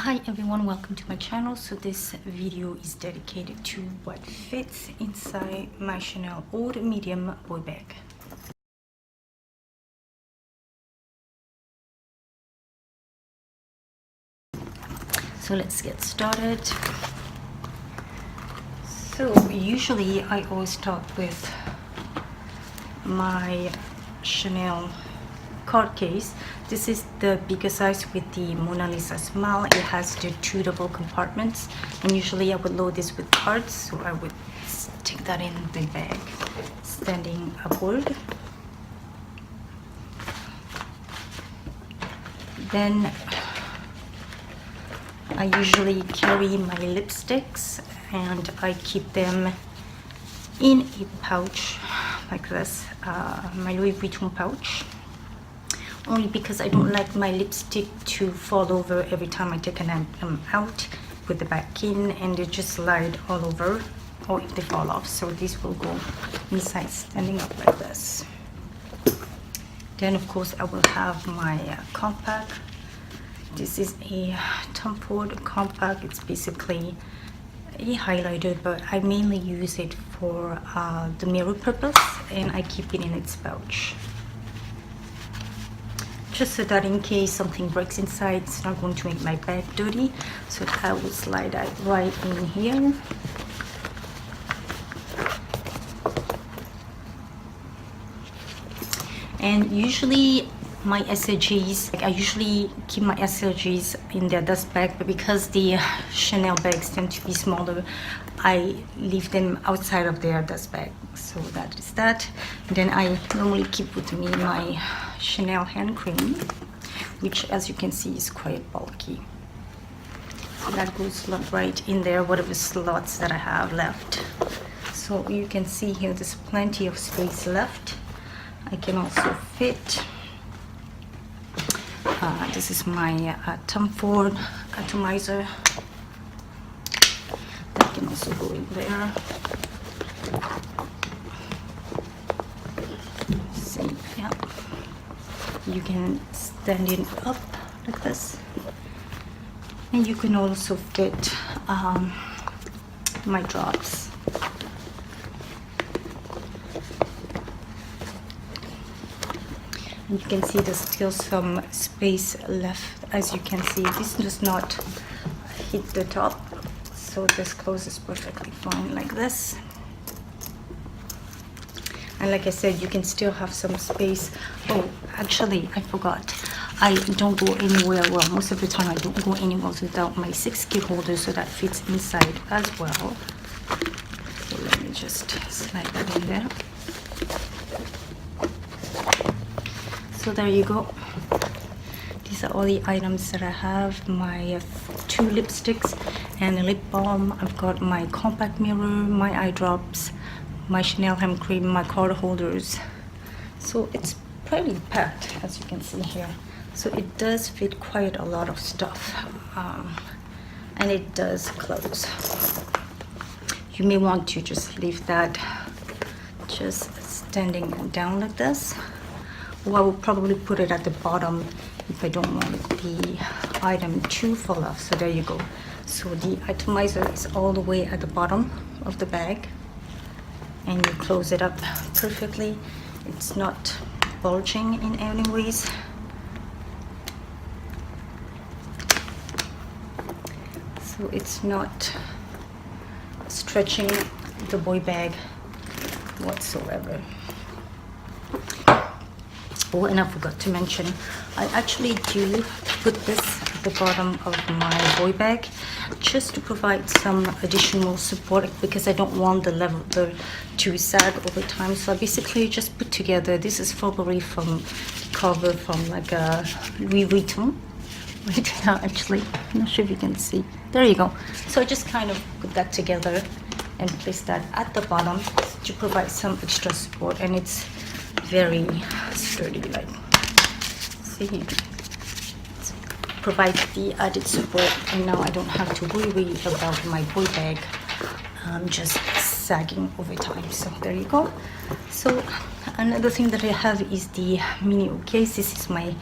Hi everyone, welcome to my channel. So this video is dedicated to what fits inside my Chanel old medium boy bag. So let's get started. So usually I always start with my Chanel card case. This is the bigger size with the Mona Lisa smile. It has the two double compartments, and usually I would load this with cards, so I would stick that in the bag standing upward. Then I usually carry my lipsticks and I keep them in a pouch like this, my Louis Vuitton pouch, only because I don't like my lipstick to fall over every time I take them out with the back in, and they just slide all over or if they fall off. So this will go inside standing up like this. Then of course I will have my compact. This is a Tom Ford compact. It's basically a highlighter, but I mainly use it for the mirror purpose, and I keep it in its pouch, just so that in case something breaks inside, it's not going to make my bag dirty. So I will slide that right in here. And usually my SLGs, I usually keep my SLGs in their dust bag, but because the Chanel bags tend to be smaller, I leave them outside of their dust bag. So that is that. And then I normally keep with me my Chanel hand cream, which as you can see is quite bulky. So that goes right in there, whatever slots that I have left. So you can see here there's plenty of space left. I can also fit, this is my Tom Ford atomizer. That can also go in there. See, yeah. You can stand it up like this. And you can also fit my drops. You can see there's still some space left. As you can see, this does not hit the top, so this closes perfectly fine like this. And like I said, you can still have some space. Oh, actually, I forgot. I don't go anywhere, well, most of the time I don't go anywhere without my 6 key holder, so that fits inside as well. So let me just slide that in there. So there you go. These are all the items that I have. My 2 lipsticks and a lip balm. I've got my compact mirror, my eye drops, my Chanel hand cream, my card holders. So it's pretty packed, as you can see here. So it does fit quite a lot of stuff, and it does close. You may want to just leave that just standing down like this. Or I will probably put it at the bottom if I don't want the item to fall off. So there you go. So the atomizer is all the way at the bottom of the bag, and you close it up perfectly. It's not bulging in any ways. So it's not stretching the boy bag whatsoever. Oh, and I forgot to mention, I actually do put this at the bottom of my boy bag just to provide some additional support, because I don't want the leather to sag over time. So I basically just put together, this is probably from cover from like a Louis Vuitton. Right now, actually, I'm not sure if you can see. There you go. So I just kind of put that together and place that at the bottom to provide some extra support, and it's very sturdy, like, see here. It provides the added support, and now I don't have to worry about my boy bag just sagging over time. So there you go. So another thing that I have is the mini case. This is my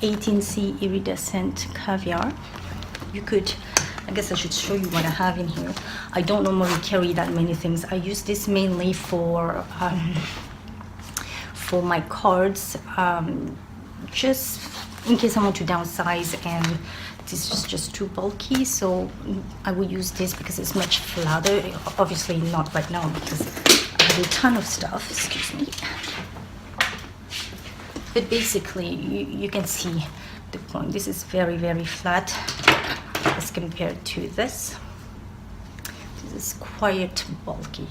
18C iridescent caviar. you could, I guess I should show you what I have in here. I don't normally carry that many things. I use this mainly for my cards, just in case I want to downsize and this is just too bulky, so I will use this because it's much flatter. Obviously not right now because I have a ton of stuff, excuse me. But basically you can see the point. This is very, very flat as compared to this. This is quite bulky.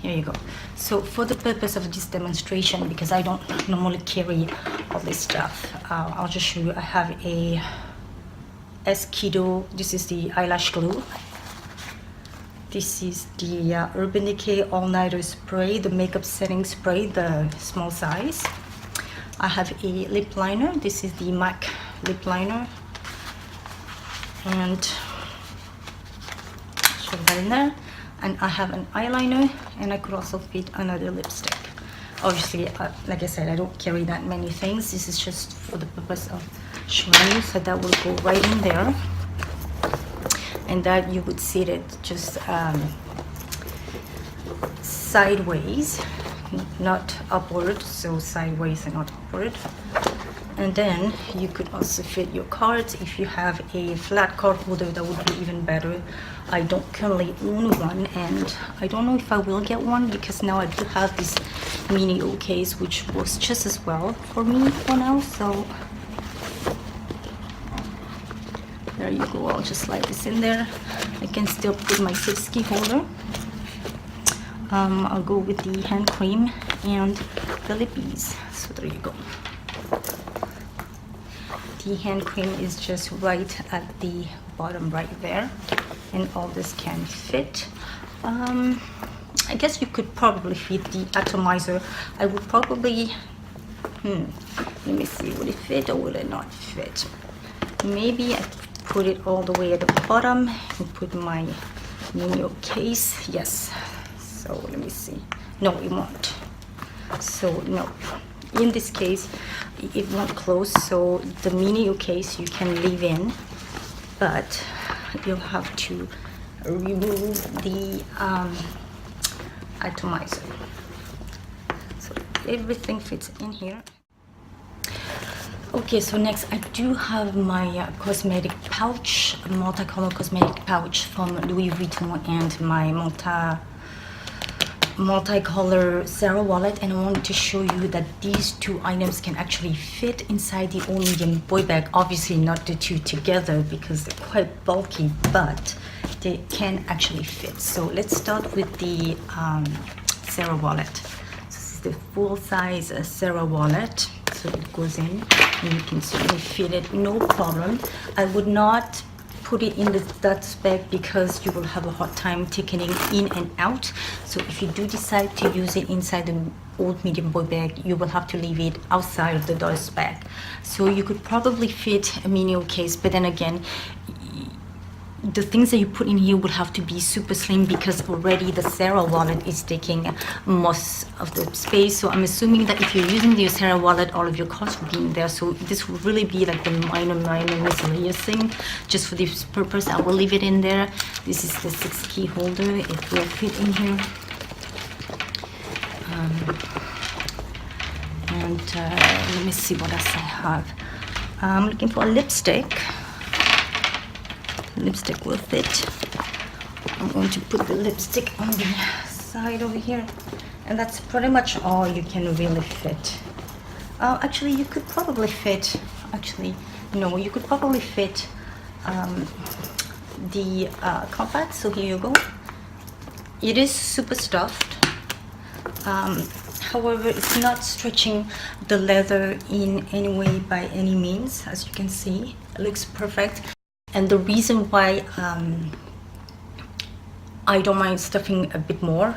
Here you go. So for the purpose of this demonstration, because I don't normally carry all this stuff, I'll just show you. I have a Esquido. This is the eyelash glue. This is the Urban Decay All-Nighter Spray, the makeup setting spray, the small size. I have a lip liner. This is the MAC lip liner. And show that in there. And I have an eyeliner, and I could also fit another lipstick. Obviously, like I said, I don't carry that many things. This is just for the purpose of showing you, so that will go right in there. And that you would see it just sideways, not upward, so sideways and not upward. And then you could also fit your cards. If you have a flat card holder, that would be even better. I don't currently own one, and I don't know if I will get one because now I do have this mini O case, which works just as well for me for now. So there you go. I'll just slide this in there. I can still put my 6 key holder. I'll go with the hand cream and the lippies. So there you go. The hand cream is just right at the bottom right there, and all this can fit. I guess you could probably fit the atomizer. I would probably, let me see, would it fit or would it not fit? Maybe I put it all the way at the bottom and put my mini case. Yes. So let me see. No, it won't. So no. In this case, it won't close, so the mini case you can leave in, but you'll have to remove the atomizer. So everything fits in here. Okay, so next I do have my cosmetic pouch, a multicolor cosmetic pouch from Louis Vuitton, and my multicolor Sarah wallet, and I wanted to show you that these two items can actually fit inside the All Medium boy bag. Obviously not the two together because they're quite bulky, but they can actually fit. So let's start with the Sarah wallet. This is the full size Sarah wallet, so it goes in and you can certainly fit it, no problem. I would not put it in the dust bag because you will have a hard time taking it in and out. So if you do decide to use it inside the Old Medium boy bag, you will have to leave it outside of the dust bag. So you could probably fit a mini case, but then again, the things that you put in here would have to be super slim because already the Sarah wallet is taking most of the space. So I'm assuming that if you're using the Sarah wallet, all of your cards will be in there. So this will really be like the minor miscellaneous thing. Just for this purpose, I will leave it in there. This is the 6 key holder. It will fit in here. Let me see what else I have. I'm looking for a lipstick. Lipstick will fit. I'm going to put the lipstick on the side over here, and that's pretty much all you can really fit. Actually, you could probably fit, you could probably fit the compact. So here you go. It is super stuffed. However, it's not stretching the leather in any way by any means. As you can see, it looks perfect. And the reason why I don't mind stuffing a bit more,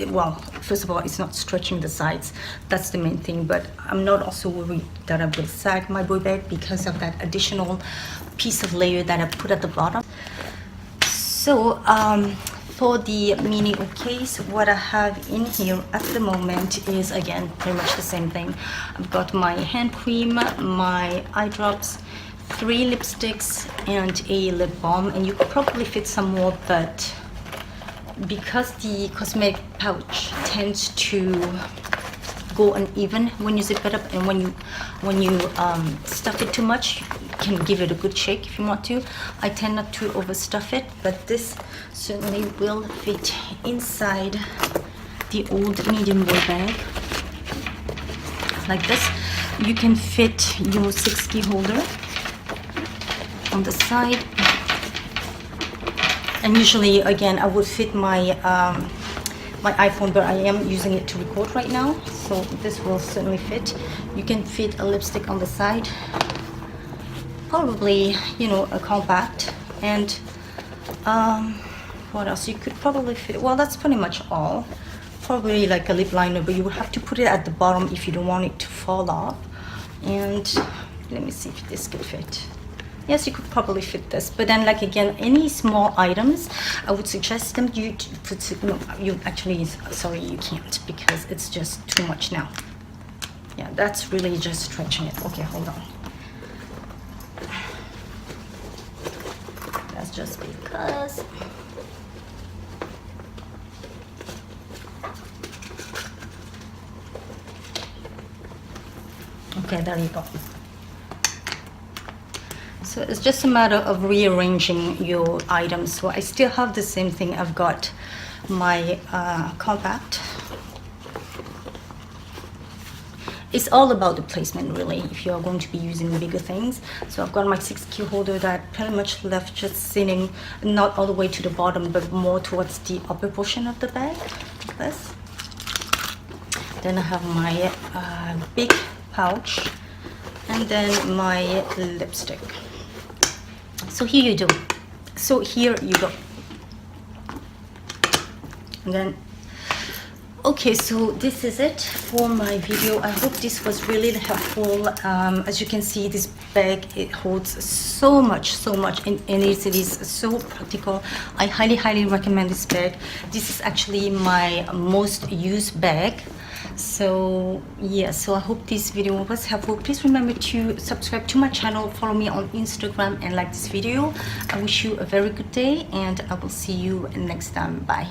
well, first of all, it's not stretching the sides. That's the main thing. But I'm not also worried that I will sag my boy bag because of that additional piece of layer that I put at the bottom. So for the mini case, what I have in here at the moment is, again, pretty much the same thing. I've got my hand cream, my eye drops, 3 lipsticks and a lip balm, and you could probably fit some more, but because the cosmetic pouch tends to go uneven when you zip it up, and when you stuff it too much, you can give it a good shake if you want to. I tend not to overstuff it, but this certainly will fit inside the old medium boy bag like this. You can fit your 6 key holder on the side, and usually again I would fit my my iPhone, but I am using it to record right now, so this will certainly fit. You can fit a lipstick on the side, probably, you know, a compact, and what else you could probably fit? Well, that's pretty much all. Probably like a lip liner, but you would have to put it at the bottom if you don't want it to fall off. And let me see if this could fit. Yes, you could probably fit this, but then like again, any small items, I would suggest them you to put, no, you actually, sorry, you can't, because it's just too much now. Yeah, that's really just stretching it. Okay, hold on. That's just because. Okay, there you go. So it's just a matter of rearranging your items. So I still have the same thing. I've got my compact. It's all about the placement, really, if you're going to be using bigger things. So I've got my 6 key holder that pretty much left just sitting, not all the way to the bottom, but more towards the upper portion of the bag, like this. Then I have my big pouch, and then my lipstick. So here you do. So here you go. And then, okay, so this is it for my video. I hope this was really helpful. As you can see, this bag, it holds so much, and it is so practical. I highly recommend this bag. This is actually my most used bag. So yeah, so I hope this video was helpful. Please remember to subscribe to my channel, follow me on Instagram, and like this video. I wish you a very good day, and I will see you next time. Bye.